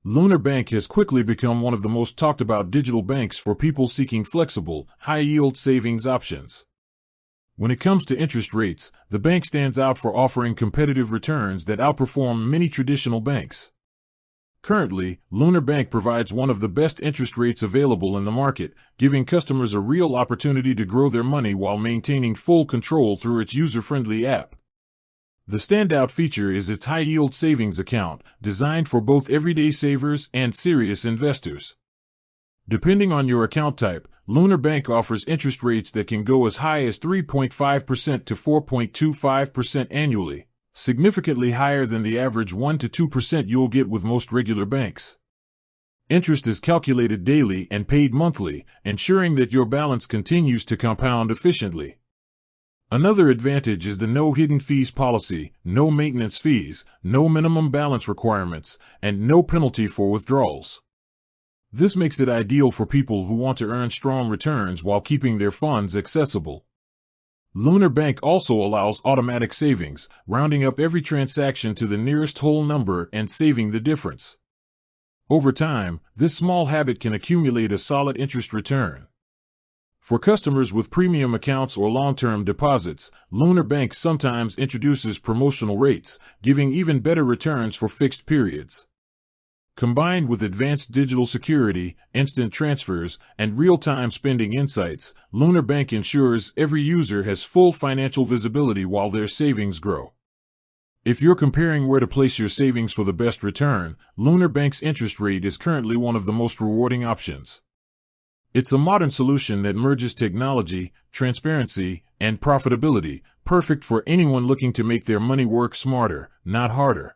Lunar Bank has quickly become one of the most talked about digital banks for people seeking flexible, high-yield savings options. When it comes to interest rates, the bank stands out for offering competitive returns that outperform many traditional banks. Currently, Lunar Bank provides one of the best interest rates available in the market, giving customers a real opportunity to grow their money while maintaining full control through its user-friendly app. The standout feature is its high-yield savings account, designed for both everyday savers and serious investors. Depending on your account type, Lunar Bank offers interest rates that can go as high as 3.5% to 4.25% annually, significantly higher than the average 1 to 2% you'll get with most regular banks. Interest is calculated daily and paid monthly, ensuring that your balance continues to compound efficiently. Another advantage is the no hidden fees policy, no maintenance fees, no minimum balance requirements, and no penalty for withdrawals. This makes it ideal for people who want to earn strong returns while keeping their funds accessible. Lunar Bank also allows automatic savings, rounding up every transaction to the nearest whole number and saving the difference. Over time, this small habit can accumulate a solid interest return. For customers with premium accounts or long-term deposits, Lunar Bank sometimes introduces promotional rates, giving even better returns for fixed periods. Combined with advanced digital security, instant transfers, and real-time spending insights, Lunar Bank ensures every user has full financial visibility while their savings grow. If you're comparing where to place your savings for the best return, Lunar Bank's interest rate is currently one of the most rewarding options. It's a modern solution that merges technology, transparency, and profitability, perfect for anyone looking to make their money work smarter, not harder.